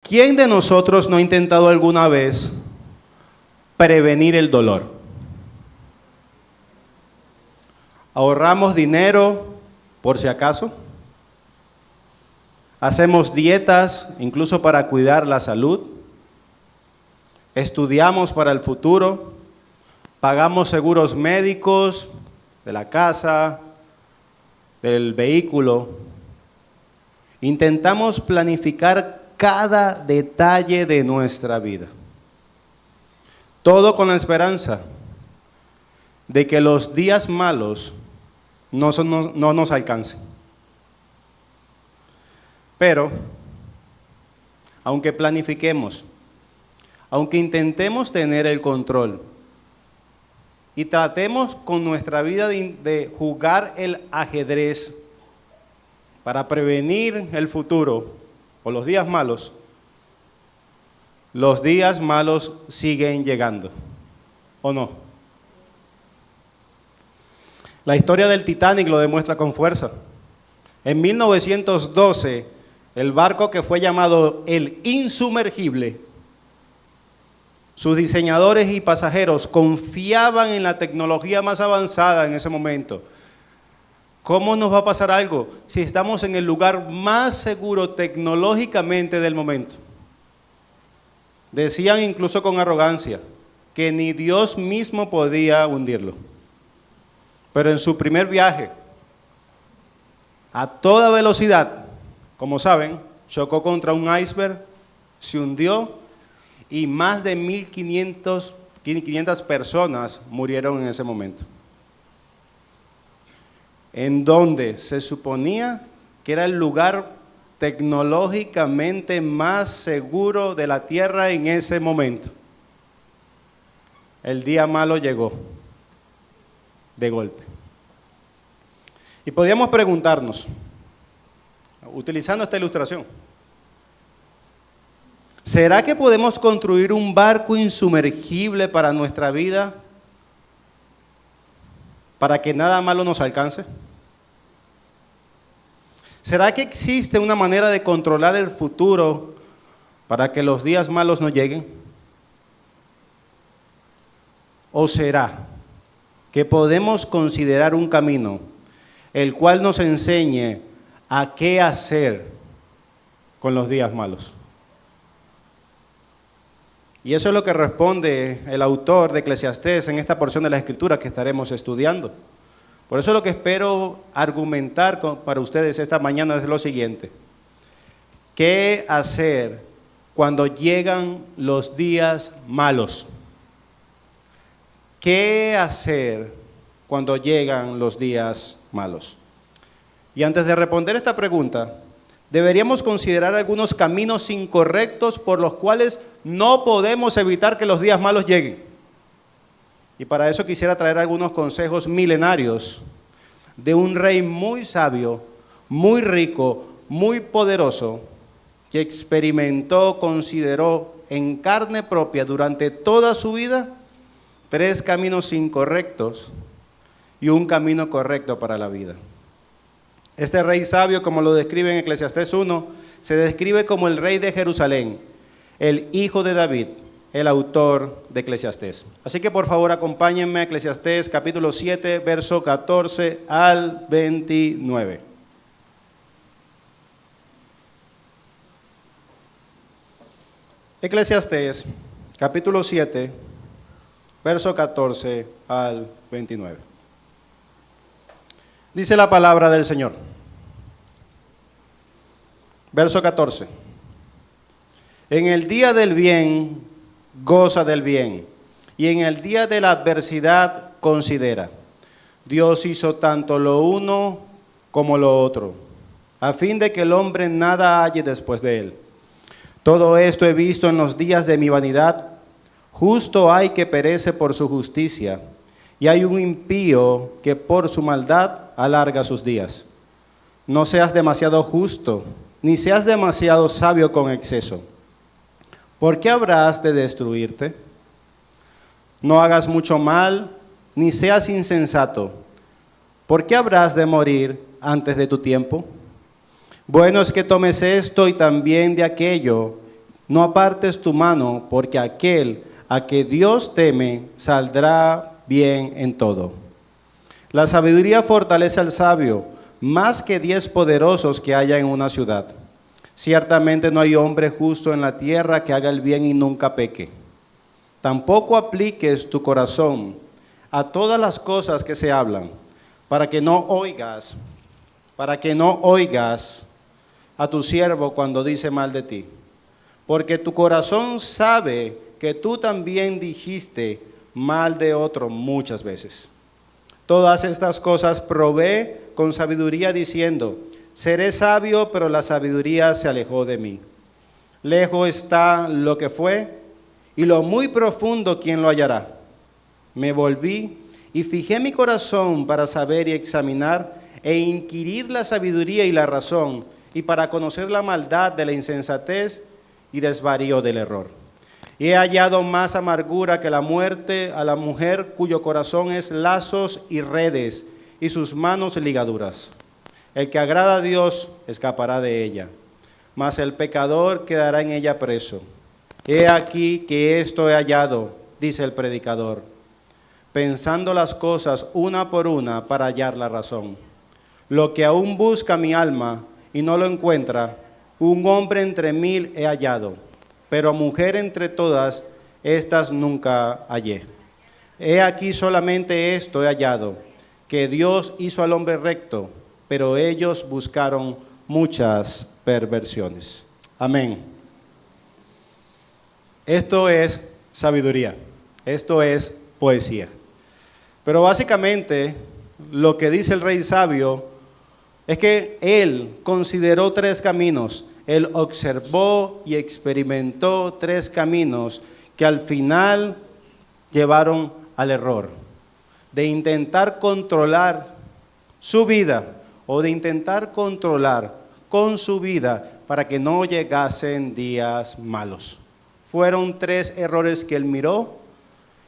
¿Quién de nosotros no ha intentado alguna vez prevenir el dolor? Ahorramos dinero por si acaso. Hacemos dietas incluso para cuidar la salud. Estudiamos para el futuro. Pagamos seguros médicos de la casa, del vehículo. Intentamos planificar cada detalle de nuestra vida. Todo con la esperanza de que los días malos no nos alcancen. Pero, aunque planifiquemos, aunque intentemos tener el control y tratemos con nuestra vida de jugar el ajedrez para prevenir el futuro o los días malos siguen llegando, ¿o no? La historia del Titanic lo demuestra con fuerza. En 1912, el barco que fue llamado el Insumergible, sus diseñadores y pasajeros confiaban en la tecnología más avanzada en ese momento. ¿Cómo nos va a pasar algo si estamos en el lugar más seguro tecnológicamente del momento? Decían incluso con arrogancia que ni Dios mismo podía hundirlo. Pero en su primer viaje, a toda velocidad, como saben, chocó contra un iceberg, se hundió y más de 1.500 personas murieron en ese momento. En donde se suponía que era el lugar tecnológicamente más seguro de la tierra en ese momento. El día malo llegó, de golpe. Y podríamos preguntarnos, utilizando esta ilustración, ¿será que podemos construir un barco insumergible para nuestra vida para que nada malo nos alcance? ¿Será que existe una manera de controlar el futuro para que los días malos no lleguen? ¿O será que podemos considerar un camino el cual nos enseñe a qué hacer con los días malos? Y eso es lo que responde el autor de Eclesiastés en esta porción de la Escritura que estaremos estudiando. Por eso lo que espero argumentar para ustedes esta mañana es lo siguiente. ¿Qué hacer cuando llegan los días malos? ¿Qué hacer cuando llegan los días malos? Y antes de responder esta pregunta, deberíamos considerar algunos caminos incorrectos por los cuales no podemos evitar que los días malos lleguen. Y para eso quisiera traer algunos consejos milenarios de un rey muy sabio, muy rico, muy poderoso, que experimentó, consideró en carne propia durante toda su vida 3 caminos incorrectos y un camino correcto para la vida. Este rey sabio, como lo describe en Eclesiastés 1, se describe como el rey de Jerusalén, el hijo de David, el autor de Eclesiastés. Así que por favor acompáñenme a Eclesiastés capítulo 7, verso 14 al 29. Eclesiastés capítulo 7, verso 14 al 29. Dice la palabra del Señor. Verso 14. En el día del bien, goza del bien, y en el día de la adversidad, considera. Dios hizo tanto lo uno como lo otro, a fin de que el hombre nada halle después de él. Todo esto he visto en los días de mi vanidad. Justo hay que perece por su justicia, y hay un impío que por su maldad alarga sus días. No seas demasiado justo, ni seas demasiado sabio con exceso. ¿Por qué habrás de destruirte? No hagas mucho mal, ni seas insensato. ¿Por qué habrás de morir antes de tu tiempo? Bueno es que tomes esto y también de aquello, No apartes tu mano, porque aquel a que Dios teme saldrá bien en todo. La sabiduría fortalece al sabio, más que 10 poderosos que haya en una ciudad. Ciertamente no hay hombre justo en la tierra que haga el bien y nunca peque. Tampoco apliques tu corazón a todas las cosas que se hablan, para que no oigas a tu siervo cuando dice mal de ti. Porque tu corazón sabe que tú también dijiste mal de otro muchas veces. Todas estas cosas provee con sabiduría diciendo, seré sabio, pero la sabiduría se alejó de mí. Lejos está lo que fue, y lo muy profundo, ¿quién lo hallará? Me volví y fijé mi corazón para saber y examinar e inquirir la sabiduría y la razón, y para conocer la maldad de la insensatez y desvarío del error. Y he hallado más amargura que la muerte a la mujer cuyo corazón es lazos y redes, y sus manos ligaduras. El que agrada a Dios escapará de ella, mas el pecador quedará en ella preso. He aquí que esto he hallado, dice el predicador, pensando las cosas una por una para hallar la razón. Lo que aún busca mi alma y no lo encuentra, un hombre entre 1000 he hallado, pero mujer entre todas estas nunca hallé. He aquí solamente esto he hallado, que Dios hizo al hombre recto, pero ellos buscaron muchas perversiones. Amén. Esto es sabiduría, esto es poesía. Pero básicamente lo que dice el rey sabio es que él consideró 3 caminos. Él observó y experimentó 3 caminos que al final llevaron al error, de intentar controlar su vida o de intentar controlar con su vida para que no llegasen días malos. Fueron 3 errores que él miró,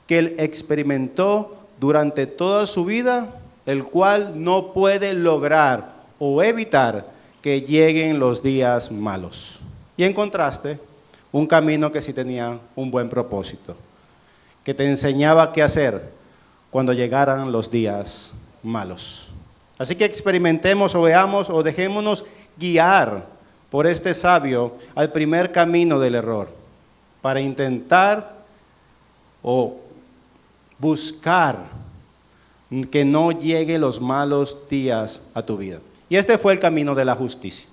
que él experimentó durante toda su vida, el cual no puede lograr o evitar que lleguen los días malos. Y en contraste, un camino que sí tenía un buen propósito, que te enseñaba qué hacer cuando llegaran los días malos. Así que experimentemos o veamos o dejémonos guiar por este sabio al primer camino del error, para intentar o buscar que no lleguen los malos días a tu vida. Y este fue el camino de la justicia.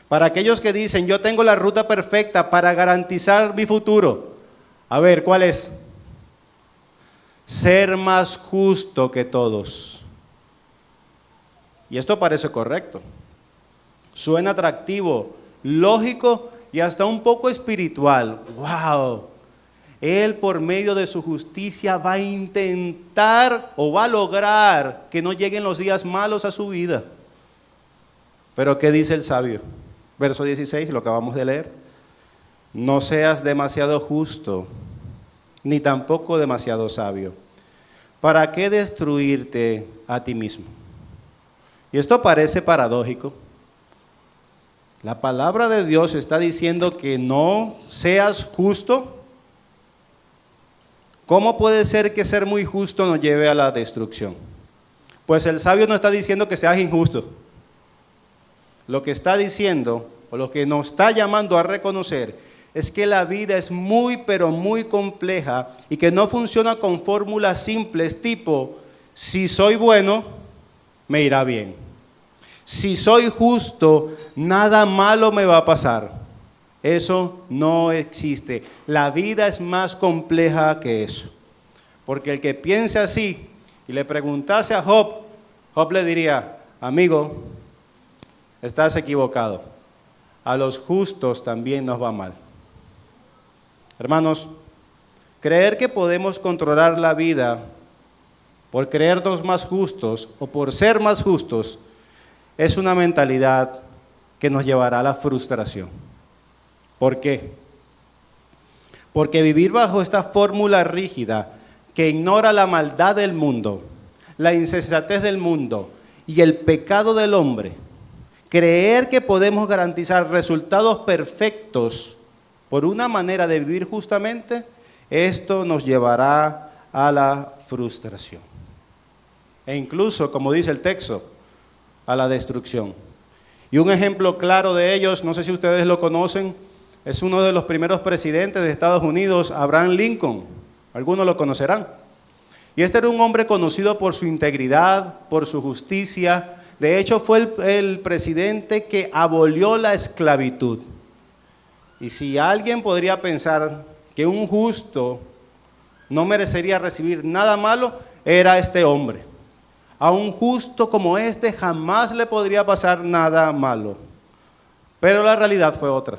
Para aquellos que dicen, yo tengo la ruta perfecta para garantizar mi futuro. A ver, ¿cuál es? Ser más justo que todos. Y esto parece correcto. Suena atractivo, lógico y hasta un poco espiritual. ¡Wow! Él por medio de su justicia va a intentar o va a lograr que no lleguen los días malos a su vida. Pero ¿qué dice el sabio? Verso 16, lo acabamos de leer. No seas demasiado justo, ni tampoco demasiado sabio. ¿Para qué destruirte a ti mismo? Y esto parece paradójico. La palabra de Dios está diciendo que no seas justo. ¿Cómo puede ser que ser muy justo nos lleve a la destrucción? Pues el sabio no está diciendo que seas injusto. Lo que está diciendo, o lo que nos está llamando a reconocer, es que la vida es muy, pero muy compleja y que no funciona con fórmulas simples tipo, si soy bueno, me irá bien. Si soy justo, nada malo me va a pasar. Eso no existe. La vida es más compleja que eso. Porque el que piense así y le preguntase a Job, Job le diría, amigo, estás equivocado. A los justos también nos va mal. Hermanos, creer que podemos controlar la vida por creernos más justos o por ser más justos es una mentalidad que nos llevará a la frustración. ¿Por qué? Porque vivir bajo esta fórmula rígida que ignora la maldad del mundo, la insensatez del mundo y el pecado del hombre, creer que podemos garantizar resultados perfectos por una manera de vivir justamente, esto nos llevará a la frustración. E incluso, como dice el texto, a la destrucción. Y un ejemplo claro de ellos, no sé si ustedes lo conocen, es uno de los primeros presidentes de Estados Unidos, Abraham Lincoln. Algunos lo conocerán. Y este era un hombre conocido por su integridad, por su justicia. De hecho, fue el presidente que abolió la esclavitud. Y si alguien podría pensar que un justo no merecería recibir nada malo, era este hombre. A un justo como este jamás le podría pasar nada malo. Pero la realidad fue otra.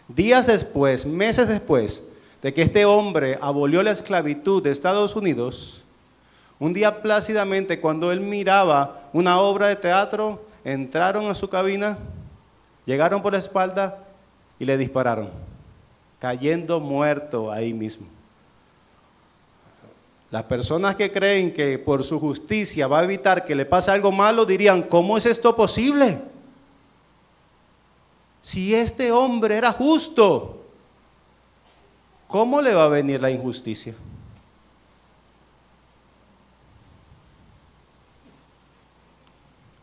Días después, meses después de que este hombre abolió la esclavitud de Estados Unidos, un día plácidamente cuando él miraba una obra de teatro, entraron a su cabina, llegaron por la espalda y le dispararon, cayendo muerto ahí mismo. Las personas que creen que por su justicia va a evitar que le pase algo malo dirían, ¿cómo es esto posible? Si este hombre era justo, ¿cómo le va a venir la injusticia?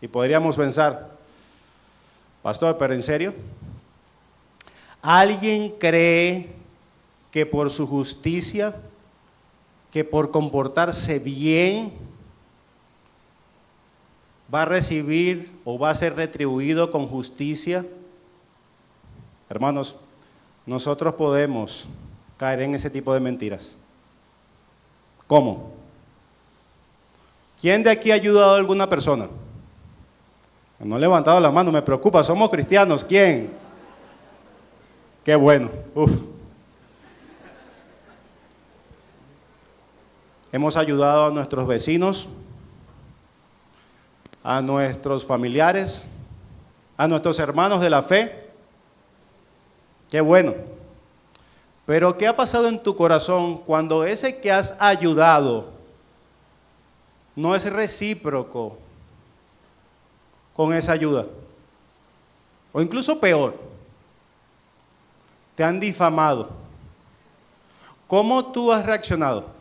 Y podríamos pensar, pastor, pero ¿en serio? ¿Alguien cree que por su justicia, que por comportarse bien, va a recibir o va a ser retribuido con justicia? Hermanos, nosotros podemos caer en ese tipo de mentiras. ¿Cómo? ¿Quién de aquí ha ayudado a alguna persona? No he levantado la mano, me preocupa, somos cristianos. ¿Quién? Qué bueno. Uf. Hemos ayudado a nuestros vecinos, a nuestros familiares, a nuestros hermanos de la fe. Qué bueno. Pero ¿qué ha pasado en tu corazón cuando ese que has ayudado no es recíproco con esa ayuda? O incluso peor, te han difamado. ¿Cómo tú has reaccionado?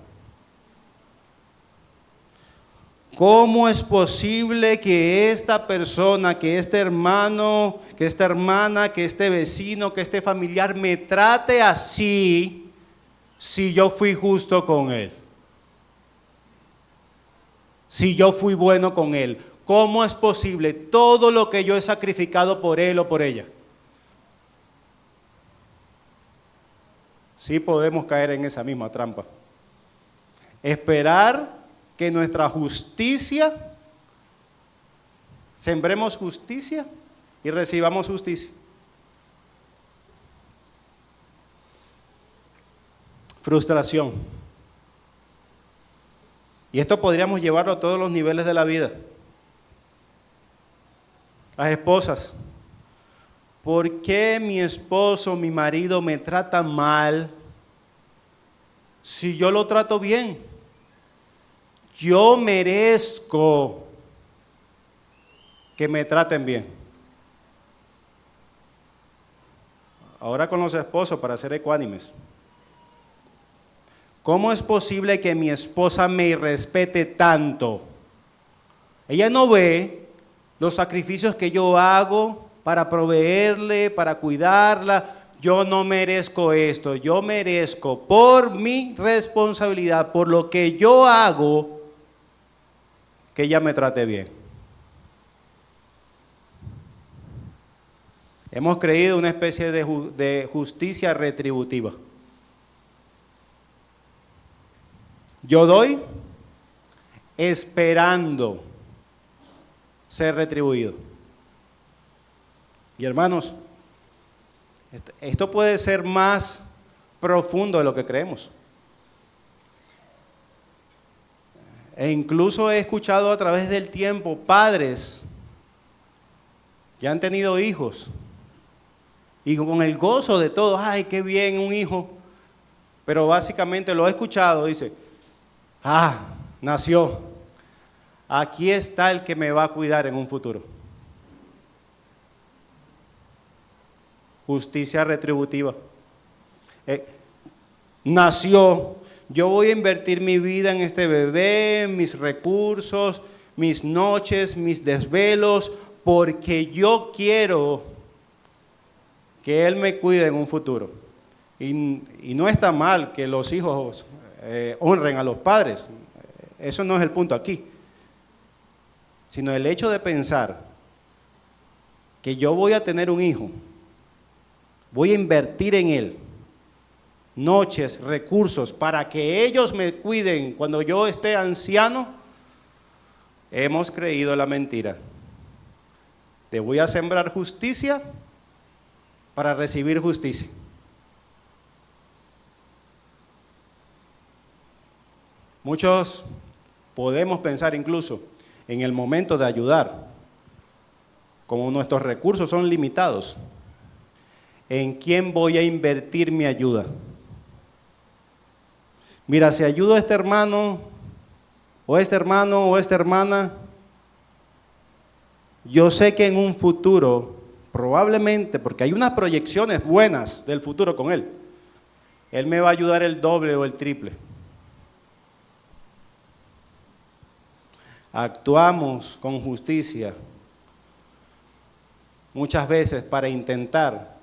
¿Cómo es posible que esta persona, que este hermano, que esta hermana, que este vecino, que este familiar me trate así si yo fui justo con él? Si yo fui bueno con él. ¿Cómo es posible todo lo que yo he sacrificado por él o por ella? Sí podemos caer en esa misma trampa. Esperar que nuestra justicia, sembremos justicia y recibamos justicia. Frustración. Y esto podríamos llevarlo a todos los niveles de la vida. Las esposas. ¿Por qué mi esposo, mi marido me trata mal si yo lo trato bien? Yo merezco que me traten bien. Ahora con los esposos, para ser ecuánimes. ¿Cómo es posible que mi esposa me respete tanto? Ella no ve los sacrificios que yo hago para proveerle, para cuidarla. Yo no merezco esto, yo merezco por mi responsabilidad, por lo que yo hago, que ella me trate bien. Hemos creído una especie de justicia retributiva. Yo doy esperando ser retribuido. Y hermanos, esto puede ser más profundo de lo que creemos. E incluso he escuchado a través del tiempo padres que han tenido hijos y con el gozo de todos, ay, qué bien un hijo, pero básicamente lo he escuchado, dice, nació, aquí está el que me va a cuidar en un futuro. Justicia retributiva. nació, yo voy a invertir mi vida en este bebé, mis recursos, mis noches, mis desvelos, porque yo quiero que Él me cuide en un futuro. Y no está mal que los hijos honren a los padres, eso no es el punto aquí, sino el hecho de pensar que yo voy a tener un hijo, voy a invertir en él noches, recursos, para que ellos me cuiden cuando yo esté anciano. Hemos creído la mentira. Te voy a sembrar justicia para recibir justicia. Muchos podemos pensar incluso en el momento de ayudar, como nuestros recursos son limitados, ¿en quién voy a invertir mi ayuda? Mira, si ayudo a este hermano o esta hermana, yo sé que en un futuro, probablemente, porque hay unas proyecciones buenas del futuro con él me va a ayudar el doble o el triple. Actuamos con justicia muchas veces para intentar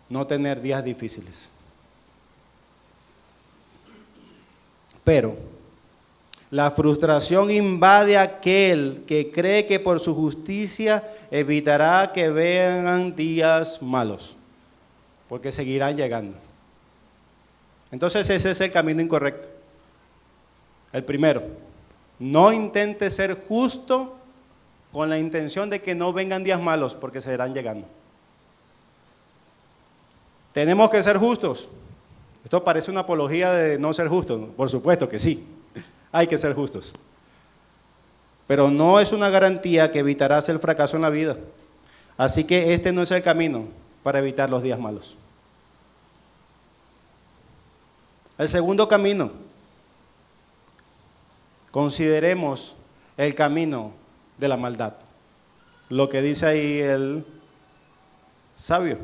no tener días difíciles. Pero la frustración invade a aquel que cree que por su justicia evitará que vengan días malos, porque seguirán llegando. Entonces ese es el camino incorrecto. El primero, no intente ser justo con la intención de que no vengan días malos, porque seguirán llegando. Tenemos que ser justos. Esto parece una apología de no ser justos. Por supuesto que sí, hay que ser justos. Pero no es una garantía que evitarás el fracaso en la vida. Así que este no es el camino para evitar los días malos. El segundo camino, consideremos el camino de la maldad. Lo que dice ahí el sabio.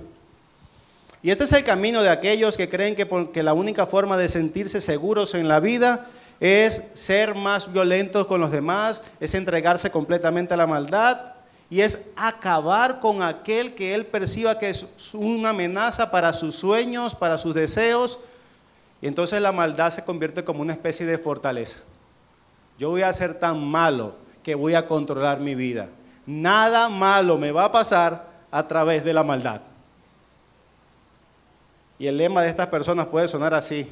Y este es el camino de aquellos que creen que la única forma de sentirse seguros en la vida es ser más violentos con los demás, es entregarse completamente a la maldad y es acabar con aquel que él perciba que es una amenaza para sus sueños, para sus deseos. Y entonces la maldad se convierte como una especie de fortaleza. Yo voy a ser tan malo que voy a controlar mi vida. Nada malo me va a pasar a través de la maldad. Y el lema de estas personas puede sonar así: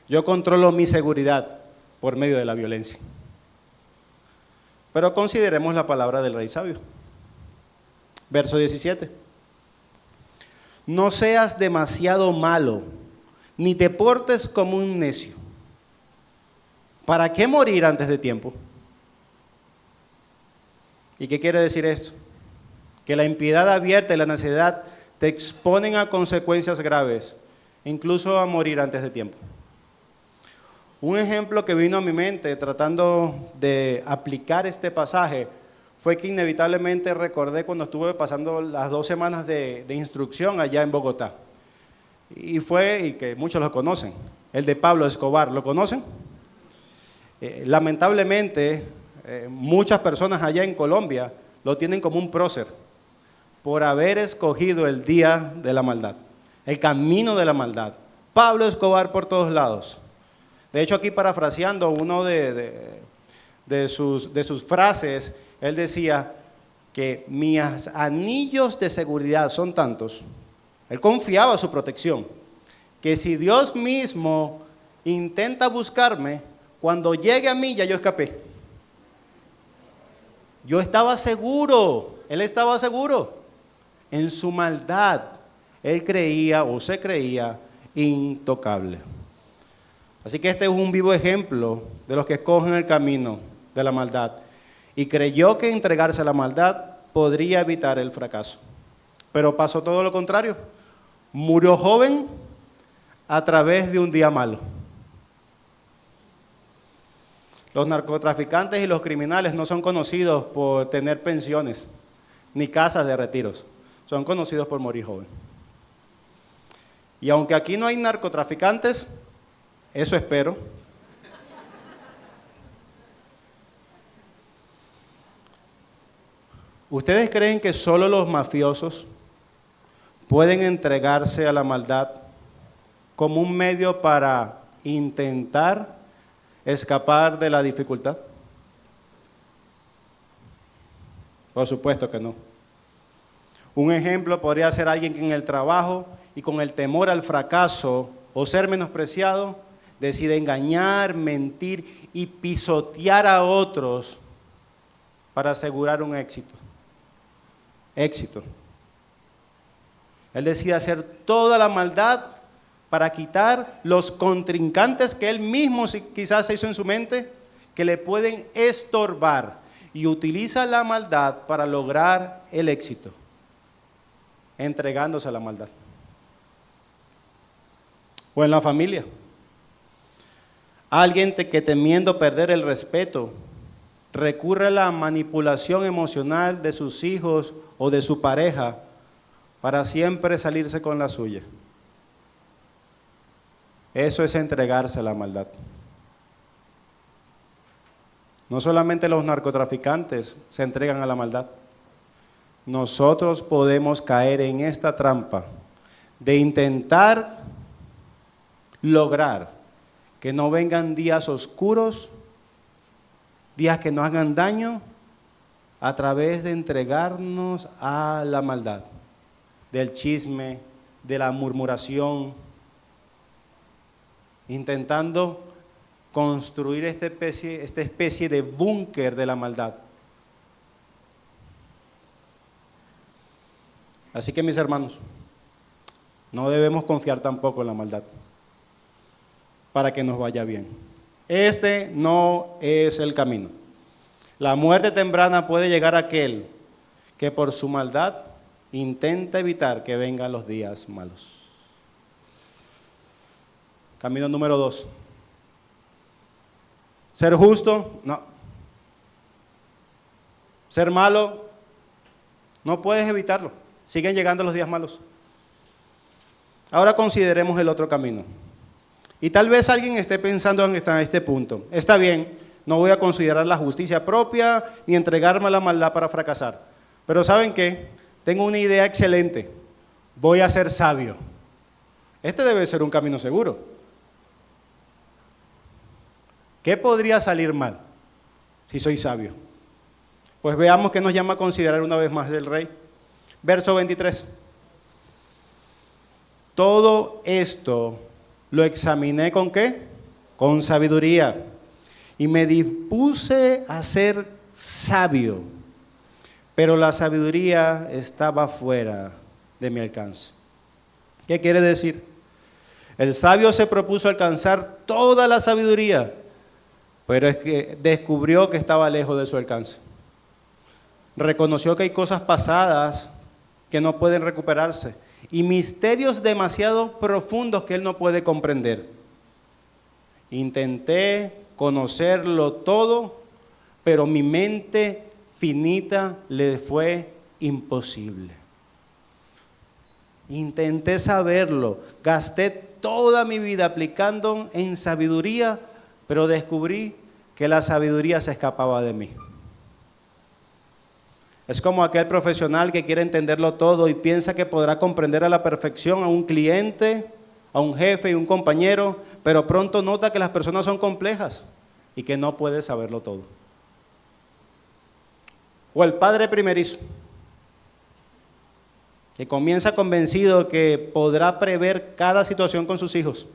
yo controlo mi seguridad por medio de la violencia. Pero consideremos la palabra del rey sabio. Verso 17. No seas demasiado malo, ni te portes como un necio. ¿Para qué morir antes de tiempo? ¿Y qué quiere decir esto? Que la impiedad abierta y la necedad te exponen a consecuencias graves, incluso a morir antes de tiempo. Un ejemplo que vino a mi mente tratando de aplicar este pasaje fue que inevitablemente recordé cuando estuve pasando las 2 semanas de instrucción allá en Bogotá. Y que muchos lo conocen, el de Pablo Escobar, ¿lo conocen? Lamentablemente, muchas personas allá en Colombia lo tienen como un prócer por haber escogido el día de la maldad, el camino de la maldad. Pablo Escobar por todos lados. De hecho, aquí parafraseando uno de sus frases, él decía que mis anillos de seguridad son tantos, él confiaba en su protección, que si Dios mismo intenta buscarme, cuando llegue a mí ya yo escapé. Yo estaba seguro, él estaba seguro. En su maldad, él creía o se creía intocable. Así que este es un vivo ejemplo de los que escogen el camino de la maldad. Y creyó que entregarse a la maldad podría evitar el fracaso. Pero pasó todo lo contrario. Murió joven a través de un día malo. Los narcotraficantes y los criminales no son conocidos por tener pensiones ni casas de retiros. Son conocidos por morir joven. Y aunque aquí no hay narcotraficantes, eso espero. ¿Ustedes creen que solo los mafiosos pueden entregarse a la maldad como un medio para intentar escapar de la dificultad? Por supuesto que no. Un ejemplo podría ser alguien que en el trabajo y con el temor al fracaso o ser menospreciado, decide engañar, mentir y pisotear a otros para asegurar un éxito. Éxito. Él decide hacer toda la maldad para quitar los contrincantes que él mismo quizás se hizo en su mente, que le pueden estorbar, y utiliza la maldad para lograr el éxito, entregándose a la maldad. O en la familia. Alguien que temiendo perder el respeto, recurre a la manipulación emocional de sus hijos o de su pareja para siempre salirse con la suya. Eso es entregarse a la maldad. No solamente los narcotraficantes se entregan a la maldad. Nosotros podemos caer en esta trampa de intentar lograr que no vengan días oscuros, días que nos hagan daño, a través de entregarnos a la maldad, del chisme, de la murmuración, intentando construir esta especie de búnker de la maldad. Así que, mis hermanos, no debemos confiar tampoco en la maldad para que nos vaya bien. Este no es el camino. La muerte temprana puede llegar a aquel que por su maldad intenta evitar que vengan los días malos. Camino número 2. Ser justo, no. Ser malo, no puedes evitarlo. Siguen llegando los días malos. Ahora consideremos el otro camino. Y tal vez alguien esté pensando en este punto. Está bien, no voy a considerar la justicia propia ni entregarme a la maldad para fracasar. Pero ¿saben qué? Tengo una idea excelente. Voy a ser sabio. Este debe ser un camino seguro. ¿Qué podría salir mal si soy sabio? Pues veamos qué nos llama a considerar una vez más el rey. Verso 23. Todo esto lo examiné ¿con qué? Con sabiduría. Y me dispuse a ser sabio. Pero la sabiduría estaba fuera de mi alcance. ¿Qué quiere decir? El sabio se propuso alcanzar toda la sabiduría, pero es que descubrió que estaba lejos de su alcance. Reconoció que hay cosas pasadas que no pueden recuperarse y misterios demasiado profundos que él no puede comprender. Intenté conocerlo todo, pero mi mente finita le fue imposible. Intenté saberlo, gasté toda mi vida aplicando en sabiduría, pero descubrí que la sabiduría se escapaba de mí. Es como aquel profesional que quiere entenderlo todo y piensa que podrá comprender a la perfección a un cliente, a un jefe y un compañero, pero pronto nota que las personas son complejas y que no puede saberlo todo. O el padre primerizo, que comienza convencido que podrá prever cada situación con sus hijos.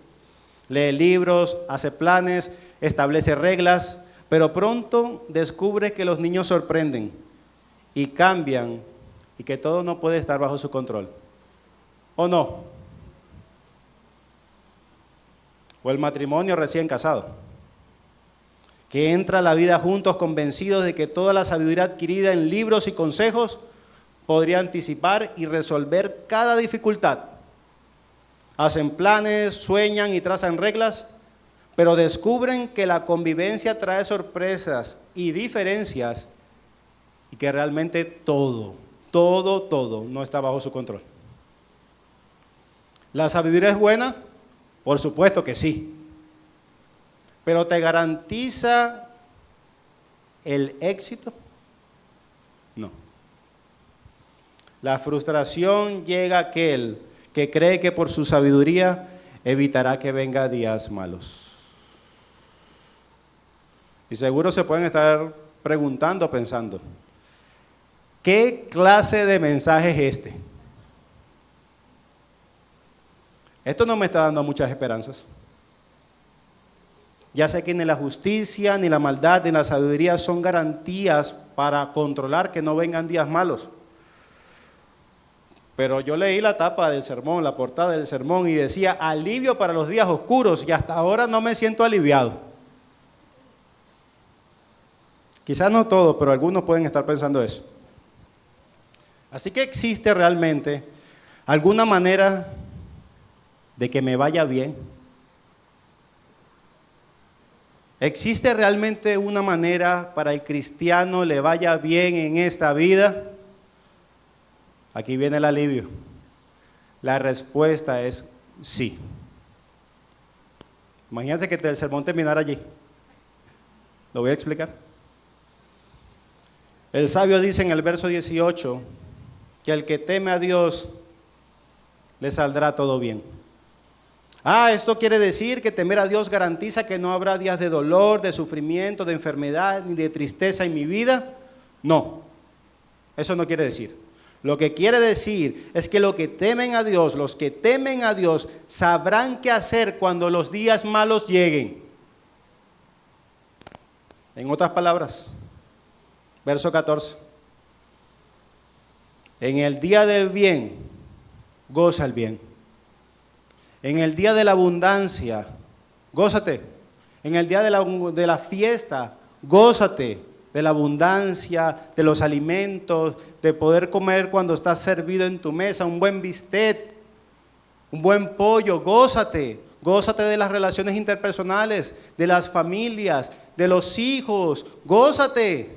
Lee libros, hace planes, establece reglas, pero pronto descubre que los niños sorprenden y cambian y que todo no puede estar bajo su control. ¿O no? O el matrimonio recién casado, que entra a la vida juntos convencidos de que toda la sabiduría adquirida en libros y consejos podría anticipar y resolver cada dificultad. Hacen planes, sueñan y trazan reglas, pero descubren que la convivencia trae sorpresas y diferencias y que realmente todo no está bajo su control. ¿La sabiduría es buena? Por supuesto que sí. ¿Pero te garantiza el éxito? No. La frustración llega a aquel que cree que por su sabiduría evitará que vengan días malos. Y seguro se pueden estar preguntando, pensando, ¿qué clase de mensaje es este? Esto no me está dando muchas esperanzas. Ya sé que ni la justicia, ni la maldad, ni la sabiduría son garantías para controlar que no vengan días malos. Pero yo leí la tapa del sermón, la portada del sermón, y decía, alivio para los días oscuros, y hasta ahora no me siento aliviado. Quizás no todos, pero algunos pueden estar pensando eso. Así que existe realmente alguna manera de que me vaya bien. ¿Existe realmente una manera para el cristiano le vaya bien en esta vida? Aquí viene el alivio. La respuesta es sí. Imagínense que el sermón terminara allí. Lo voy a explicar. El sabio dice en el verso 18 que al que teme a Dios le saldrá todo bien. Esto quiere decir que temer a Dios garantiza que no habrá días de dolor, de sufrimiento, de enfermedad, ni de tristeza en mi vida. No, eso no quiere decir. Lo que quiere decir es que los que temen a Dios, sabrán qué hacer cuando los días malos lleguen. En otras palabras, verso 14. En el día del bien, goza el bien. En el día de la abundancia, gózate. En el día de la fiesta, gózate de la abundancia, de los alimentos, de poder comer cuando estás servido en tu mesa, un buen bistec, un buen pollo, gózate. Gózate de las relaciones interpersonales, de las familias, de los hijos, gózate.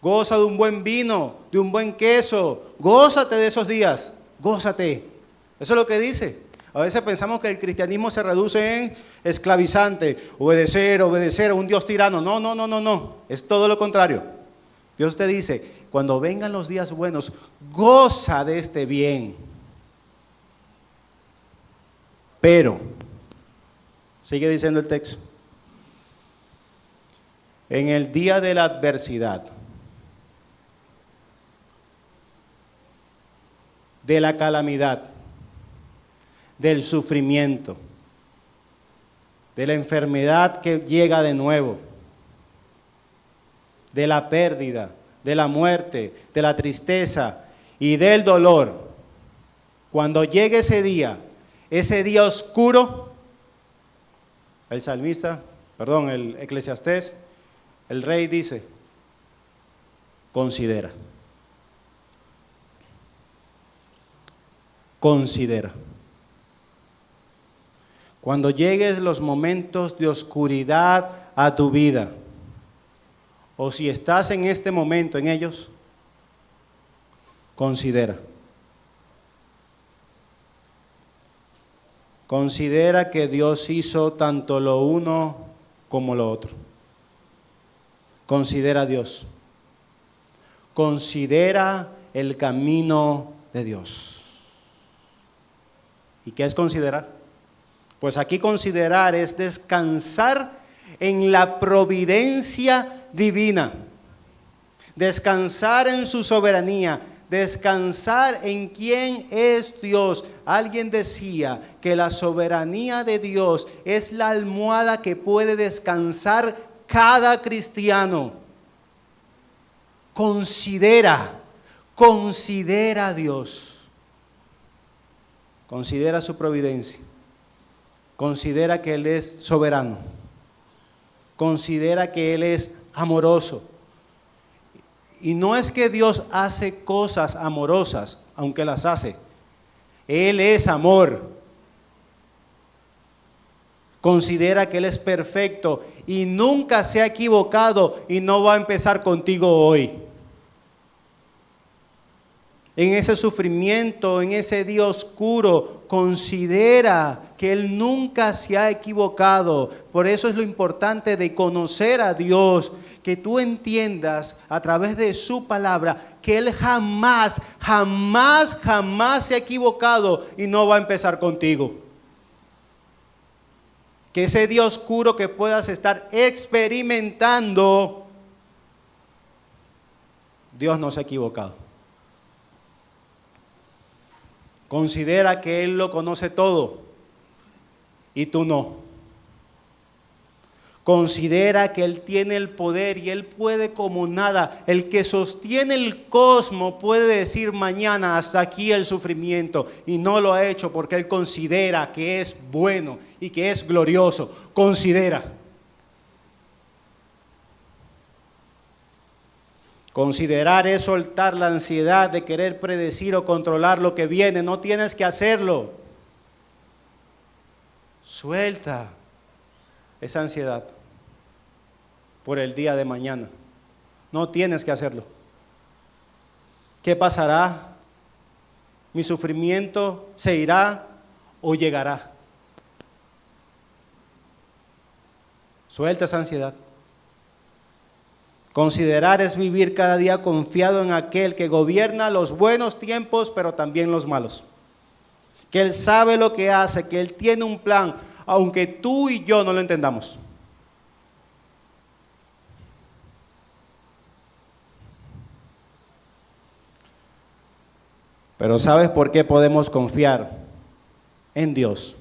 Goza de un buen vino, de un buen queso, gózate de esos días, gózate. Eso es lo que dice. A veces pensamos que el cristianismo se reduce en esclavizante, obedecer a un Dios tirano. No. Es todo lo contrario. Dios te dice, cuando vengan los días buenos, goza de este bien. Pero, sigue diciendo el texto, en el día de la adversidad, de la calamidad, del sufrimiento, de la enfermedad que llega de nuevo, de la pérdida, de la muerte, de la tristeza y del dolor. Cuando llegue ese día oscuro, el Eclesiastés, el rey dice, considera. Cuando lleguen los momentos de oscuridad a tu vida, o si estás en este momento en ellos, considera. Considera que Dios hizo tanto lo uno como lo otro. Considera a Dios. Considera el camino de Dios. ¿Y qué es considerar? Pues aquí considerar es descansar en la providencia divina, descansar en su soberanía, descansar en quién es Dios. Alguien decía que la soberanía de Dios es la almohada que puede descansar cada cristiano. Considera a Dios, considera su providencia. Considera que Él es soberano. Considera que Él es amoroso. Y no es que Dios hace cosas amorosas, aunque las hace. Él es amor. Considera que Él es perfecto y nunca se ha equivocado y no va a empezar contigo hoy. en ese sufrimiento, en ese día oscuro, considera que Él nunca se ha equivocado. Por eso es lo importante de conocer a Dios, que tú entiendas a través de su palabra que Él jamás, jamás, jamás se ha equivocado y no va a empezar contigo. Que ese día oscuro que puedas estar experimentando, Dios no se ha equivocado. Considera que Él lo conoce todo y tú no. Considera que Él tiene el poder y Él puede como nada. El que sostiene el cosmos puede decir mañana hasta aquí el sufrimiento, y no lo ha hecho porque Él considera que es bueno y que es glorioso. Considera. Considerar es soltar la ansiedad de querer predecir o controlar lo que viene. No tienes que hacerlo. Suelta esa ansiedad por el día de mañana. No tienes que hacerlo. ¿Qué pasará? ¿Mi sufrimiento se irá o llegará? Suelta esa ansiedad. Considerar es vivir cada día confiado en aquel que gobierna los buenos tiempos, pero también los malos. Que Él sabe lo que hace, que Él tiene un plan, aunque tú y yo no lo entendamos. Pero ¿sabes por qué podemos confiar en Dios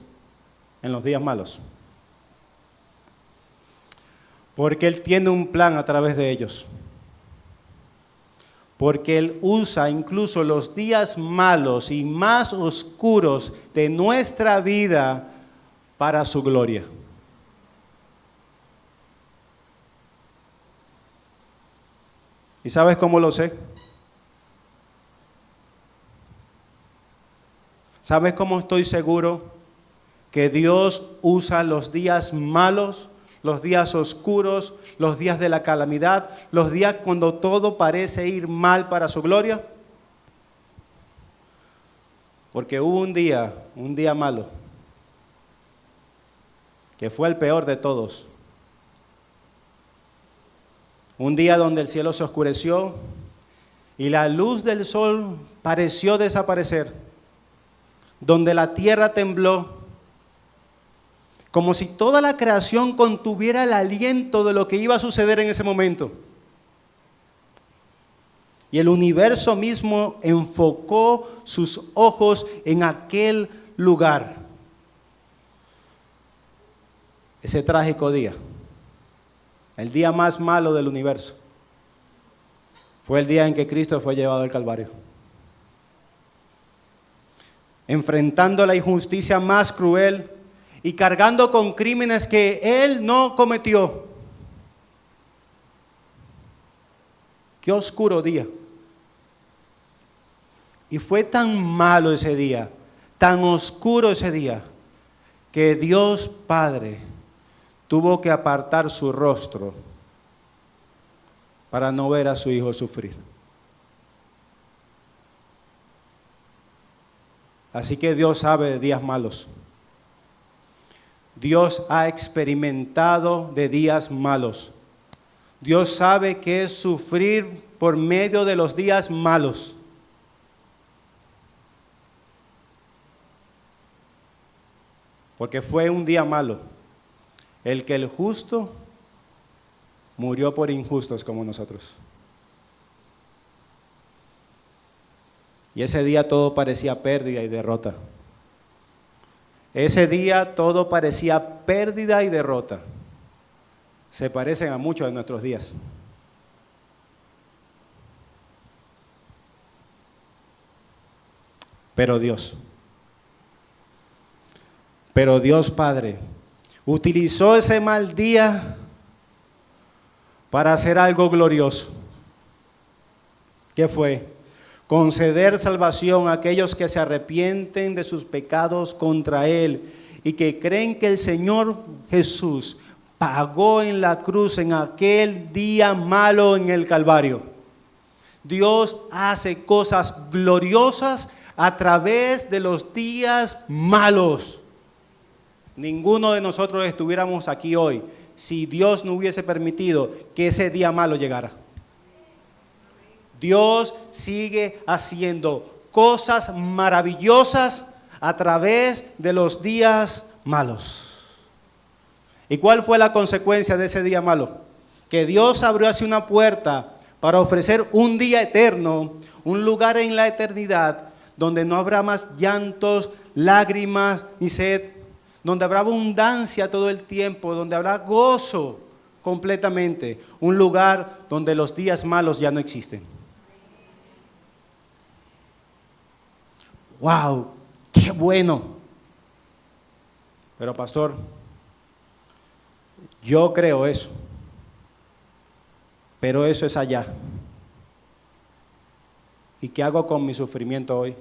en los días malos? Porque Él tiene un plan a través de ellos. Porque Él usa incluso los días malos y más oscuros de nuestra vida para su gloria. ¿Y sabes cómo lo sé? ¿Sabes cómo estoy seguro que Dios usa los días malos, los días oscuros, los días de la calamidad, los días cuando todo parece ir mal para su gloria? Porque hubo un día malo, que fue el peor de todos. Un día donde el cielo se oscureció y la luz del sol pareció desaparecer, donde la tierra tembló, como si toda la creación contuviera el aliento de lo que iba a suceder en ese momento. Y el universo mismo enfocó sus ojos en aquel lugar. Ese trágico día, el día más malo del universo, fue el día en que Cristo fue llevado al Calvario. Enfrentando la injusticia más cruel y cargando con crímenes que Él no cometió. Qué oscuro día. Y fue tan malo ese día, tan oscuro ese día, que Dios Padre tuvo que apartar su rostro para no ver a su Hijo sufrir. Así que Dios sabe de días malos. Dios ha experimentado de días malos. Dios sabe qué es sufrir por medio de los días malos. Porque fue un día malo el que el justo murió por injustos como nosotros. Y ese día todo parecía pérdida y derrota. Ese día todo parecía pérdida y derrota. Se parecen a muchos de nuestros días. Pero Dios Padre utilizó ese mal día para hacer algo glorioso. ¿Qué fue? Conceder salvación a aquellos que se arrepienten de sus pecados contra Él y que creen que el Señor Jesús pagó en la cruz en aquel día malo en el Calvario. Dios hace cosas gloriosas a través de los días malos. Ninguno de nosotros estuviéramos aquí hoy si Dios no hubiese permitido que ese día malo llegara. Dios sigue haciendo cosas maravillosas a través de los días malos. ¿Y cuál fue la consecuencia de ese día malo? Que Dios abrió así una puerta para ofrecer un día eterno, un lugar en la eternidad, donde no habrá más llantos, lágrimas ni sed, donde habrá abundancia todo el tiempo, donde habrá gozo completamente, un lugar donde los días malos ya no existen. ¡Wow! ¡Qué bueno! Pero pastor, yo creo eso, pero eso es allá. ¿Y qué hago con mi sufrimiento hoy?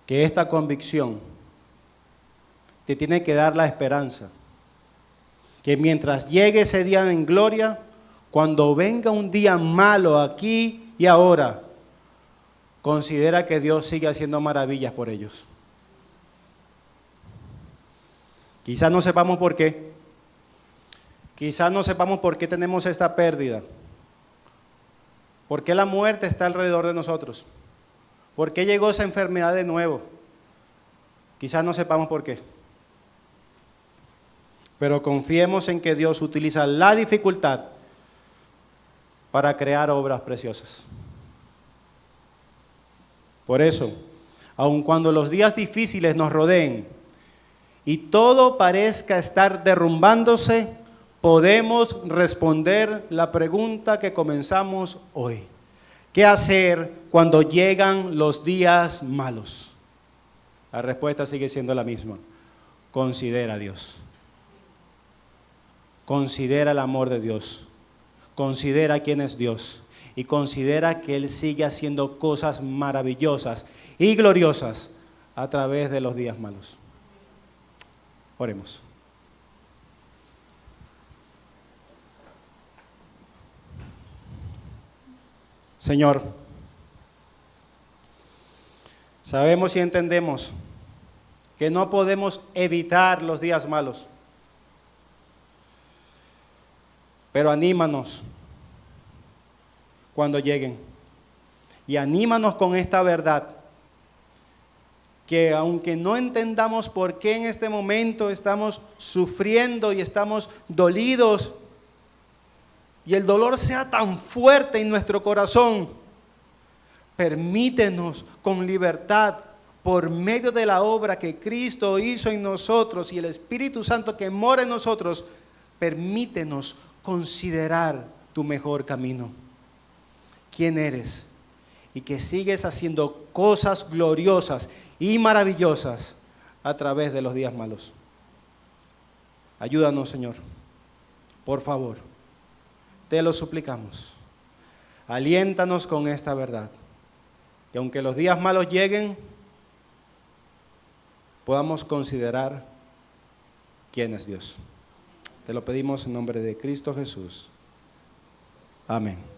Que esta convicción te tiene que dar la esperanza, que mientras llegue ese día en gloria, cuando venga un día malo aquí y ahora, considera que Dios sigue haciendo maravillas por ellos. Quizás no sepamos por qué. Quizás no sepamos por qué tenemos esta pérdida. ¿Por qué la muerte está alrededor de nosotros? ¿Por qué llegó esa enfermedad de nuevo? Quizás no sepamos por qué. Pero confiemos en que Dios utiliza la dificultad para crear obras preciosas. Por eso, aun cuando los días difíciles nos rodeen y todo parezca estar derrumbándose, podemos responder la pregunta que comenzamos hoy. ¿Qué hacer cuando llegan los días malos? La respuesta sigue siendo la misma. Considera a Dios. Considera el amor de Dios. Considera quién es Dios y considera que Él sigue haciendo cosas maravillosas y gloriosas a través de los días malos. Oremos. Señor, sabemos y entendemos que no podemos evitar los días malos. Pero anímanos cuando lleguen. Y anímanos con esta verdad. Que aunque no entendamos por qué en este momento estamos sufriendo y estamos dolidos, y el dolor sea tan fuerte en nuestro corazón, permítenos con libertad, por medio de la obra que Cristo hizo en nosotros y el Espíritu Santo que mora en nosotros, permítenos considerar tu mejor camino. ¿Quién eres? Y que sigues haciendo cosas gloriosas y maravillosas a través de los días malos. Ayúdanos, Señor. Por favor, te lo suplicamos. Aliéntanos con esta verdad. Que aunque los días malos lleguen, podamos considerar quién es Dios. Te lo pedimos en nombre de Cristo Jesús. Amén.